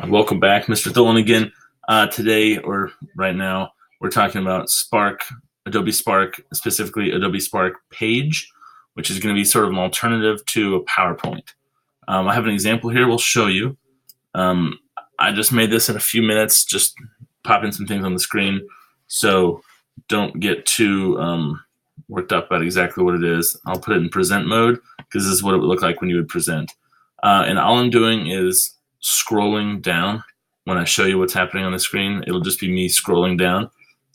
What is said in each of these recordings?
Welcome back, Mr. Tholen again. Today, or right now, we're talking about Spark, Adobe Spark, specifically Adobe Spark Page, which is going to be sort of an alternative to a PowerPoint. I have an example here we'll show you. I just made this in a few minutes, just popping some things on the screen, so don't get too worked up about exactly what it is. I'll put it in present mode because this is what it would look like when you would present. And all I'm doing is scrolling down. When I show you what's happening on the screen, it'll just be me scrolling down.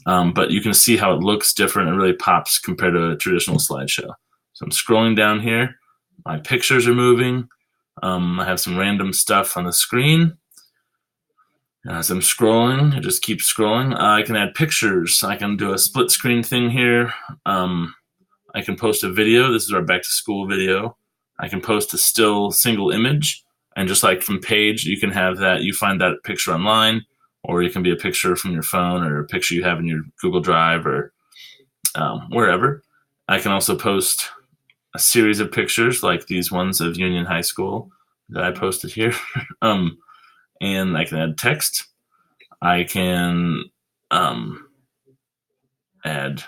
But you can see how it looks different. It really pops compared to a traditional slideshow. So I'm scrolling down here. My pictures are moving. I have some random stuff on the screen. As I'm scrolling, I just keep scrolling. I can add pictures. I can do a split screen thing here. I can post a video. This is our back to school video. I can post a still single image. And just like from Page, you can have that, you find that picture online, or it can be a picture from your phone or a picture you have in your Google Drive or wherever. I can also post a series of pictures like these ones of Union High School that I posted here. And I can add text. I can add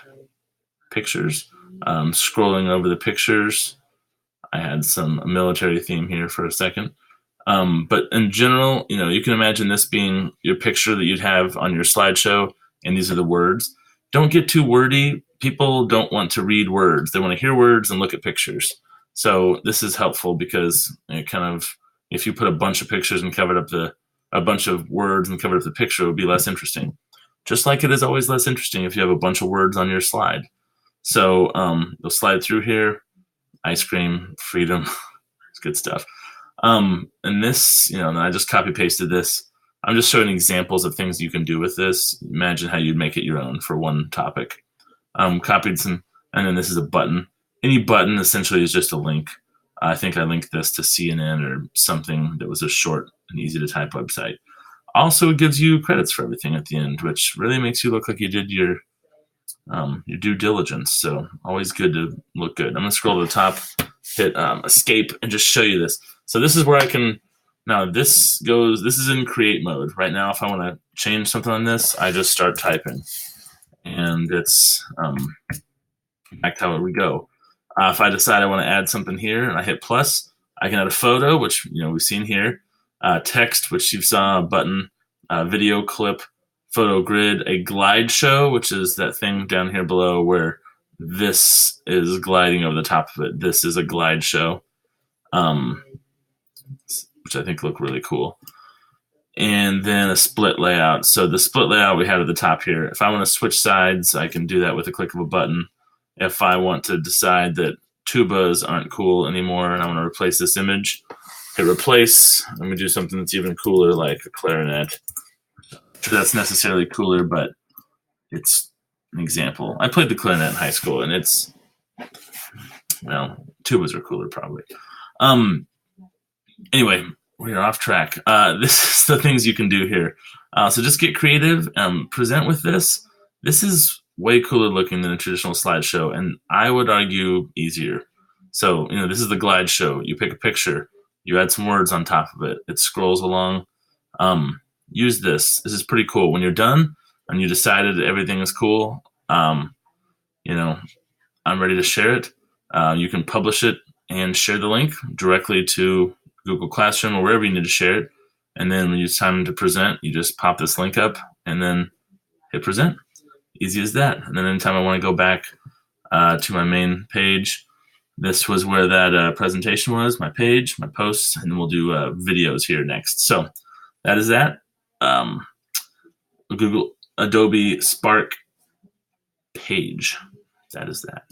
pictures. Scrolling over the pictures, I had some military theme here for a second. But in general, you can imagine this being your picture that you'd have on your slideshow, and these are the words. Don't get too wordy. People don't want to read words. They want to hear words and look at pictures. So this is helpful because if you put a bunch of pictures and covered up a bunch of words and covered up the picture, it would be less interesting. Just like it is always less interesting if you have a bunch of words on your slide. So you'll slide through here. Ice cream, freedom, it's good stuff. And this, I just copy pasted this. I'm just showing examples of things you can do with this. Imagine how you'd make it your own for one topic. Copied some, and then this is a button. Any button essentially is just a link. I think I linked this to CNN or something that was a short and easy to type website. Also, it gives you credits for everything at the end, which really makes you look like you did your due diligence. So always good to look good. I'm going to scroll to the top, hit escape, and just show you this. So this is where I can, now this is in create mode. Right now, if I want to change something on this, I just start typing. And it's back how we go. If I decide I want to add something here and I hit plus, I can add a photo, which we've seen here, text, which you saw, a button, video clip, photo grid, a glide show, which is that thing down here below where this is gliding over the top of it. This is a glide show, which I think look really cool. And then a split layout. So the split layout we have at the top here. If I want to switch sides, I can do that with a click of a button. If I want to decide that tubas aren't cool anymore and I want to replace this image, hit replace. I'm going to do something that's even cooler, like a clarinet. That's necessarily cooler, but it's an example. I played the clarinet in high school, and it's, tubas are cooler probably. Anyway, we're off track. This is the things you can do here. So just get creative, present with this. This is way cooler looking than a traditional slideshow, and I would argue easier. So, this is the glide show. You pick a picture, you add some words on top of it. It scrolls along. Use this. This is pretty cool. When you're done and you decided everything is cool, I'm ready to share it. You can publish it and share the link directly to Google Classroom or wherever you need to share it. And then when it's time to present, you just pop this link up and then hit present. Easy as that. And then anytime I want to go back to my main page, this was where that presentation was, my page, my posts, and then we'll do videos here next. So that is that. Adobe Spark Page. That is that.